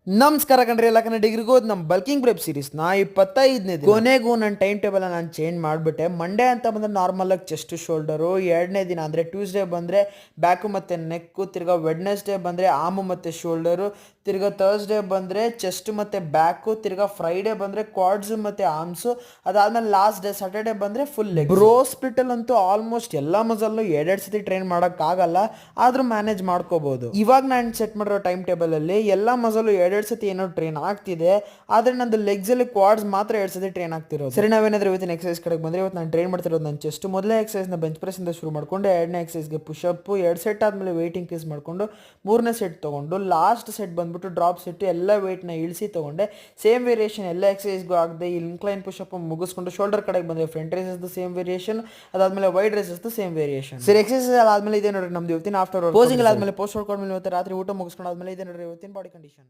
ನಮಸ್ಕಾರ ಕಣ್ರಿ ಎಲ್ಲ ಕನ್ನಡಿಗರಿಗೂ ನಮ್ಮ ಬಲ್ಕಿಂಗ್ ಪ್ರೆಪ್ ಸೀರೀಸ್ನ 25ನೇ ಕೊನೆಗೂ ನನ್ನ ಟೈಮ್ ಟೇಬಲ್ ನಾನು ಚೇಂಜ್ ಮಾಡಿಬಿಟ್ಟೆ. ಮಂಡೇ ಅಂತ ಬಂದರೆ ನಾರ್ಮಲ್ ಆಗಿ ಚೆಸ್ಟ್ ಶೋಲ್ಡರು, ಎರಡನೇ ದಿನ ಅಂದರೆ ಟ್ಯೂಸ್ಡೇ ಬಂದರೆ ಬ್ಯಾಕು ಮತ್ತು ನೆಕ್ಕು, ತಿರ್ಗಾ ವೆಡ್ನೆಸ್ಡೇ ಬಂದರೆ ಆಮು ಮತ್ತು ಶೋಲ್ಡರು, ತಿರ್ಗಾ ಥರ್ಸ್ಡೇ ಬಂದರೆ ಚೆಸ್ಟ್ ಮತ್ತು ಬ್ಯಾಕು, ತಿರ್ಗಾ ಫ್ರೈಡೇ ಬಂದರೆ ಕ್ವಾಡ್ಸು ಮತ್ತು ಆರ್ಮ್ಸು, ಅದಾದಮೇಲೆ ಲಾಸ್ಟ್ ಡೇ ಸ್ಯಾಟರ್ಡೇ ಬಂದರೆ ಫುಲ್ ಲೆಗ್. ಬ್ರೋ ಸ್ಪ್ಲಿಟಲ್ ಅಂತೂ ಆಲ್ಮೋಸ್ಟ್ ಎಲ್ಲ ಮಸಲ್ನು ಎರಡೆರಡು ಸತಿ ಟ್ರೈನ್ ಮಾಡೋಕ್ಕಾಗಲ್ಲ, ಆದರೂ ಮ್ಯಾನೇಜ್ ಮಾಡ್ಕೋಬೋದು. ಇವಾಗ ನಾನು ಸೆಟ್ ಮಾಡಿರೋ ಟೈಮ್ ಟೇಬಲಲ್ಲಿ ಎಲ್ಲ ಮಸಲು ಎರಡೆರಡು ಸತಿ ಏನೋ ಟ್ರೈನ್ ಆಗ್ತಿದೆ, ಆದರೆ ನಂದು ಲೆಗ್ಸ್ ಅಲ್ಲಿ ಕ್ವಾಡ್ಸ್ ಮಾತ್ರ 2 ಸತಿ ಟ್ರೈನ್ ಆಗ್ತಿರೋದು. ಸರಿ, ನಾವೇನಾದ್ರೂ ಇವತ್ತಿನ ಎಕ್ಸಸೈಸ್ ಕಡೆಗೆ ಬಂದರೆ ಇವತ್ತು ನಾನು ಟ್ರೈನ್ ಮಾಡ್ತಿರೋದು ನನ್ನ ಚೆಸ್ಟ್. ಮೊದಲನೇ ಎಕ್ಸಸೈಸ್ನ ಬೆಂಚ್ ಪ್ರೆಸ್ ಇಂದ ಶುರು ಮಾಡ್ಕೊಂಡು, ಎರಡನೇ ಎಕ್ಸಸೈಸ್ಗೆ ಪುಷಪ್, 2 ಸೆಟ್ ಆದಮೇಲೆ ವೆಯ್ಟ್ ಇನ್ಕ್ರೀಸ್ ಮಾಡಿಕೊಂಡು, ಮೂರನೇ ಸೆಟ್ ತೊಗೊಂಡು, ಲಾಸ್ಟ್ ಸೆಟ್ ಬಂದ್ಬಿಟ್ಟು ಡ್ರಾಪ್ ಸೆಟ್ ಎಲ್ಲ ವೆಯ್ಟ್ನ ಇಳಿಸಿ ತೊಗೊಂಡೆ. ಸೇಮ್ ವೇರಿಯೇಷನ್ ಎಲ್ಲ ಎಕ್ಸಸೈಸ್ಗೂ ಆಗದೆ ಇನ್ಕ್ಲೈನ್ ಪುಷಪ್ ಮುಗಿಸ್ಕೊಂಡು, ಶೋಲ್ಡರ್ ಕಡೆಗೆ ಬಂದರೆ ಫ್ರಂಟ್ ರೇಸಸ್ ಸೇಮ್ ವೇರಿಯೇಷನ್, ಅದಾದಮೇಲೆ ವೈಡ್ ರೇಸಸ್ ಸೇಮ್ ವೇರಿಯೇಷನ್. ಸರಿ, ಎಕ್ಸಸೈಸ್ ಆದಮೇಲೆ ಇದೆ ನೋಡ್ರಿ ನಮ್ದು ಇವತ್ತಿನ ಆಫ್ಟರ್ ಪೋಸಿಂಗ್ ಆದಮೇಲೆ ಪೋಸ್ಟ್ ವರ್ಕೌಟ್ ಮೇಲೆ ಇವತ್ತು ರಾತ್ರಿ ಊಟ ಮುಗಿಸ್ಕೊಂಡು ಆದಮೇಲೆ ಇದೆ ನೋಡ್ರಿ ಇವತ್ತಿನ ಬಾಡಿ ಕಂಡೀಷನ್.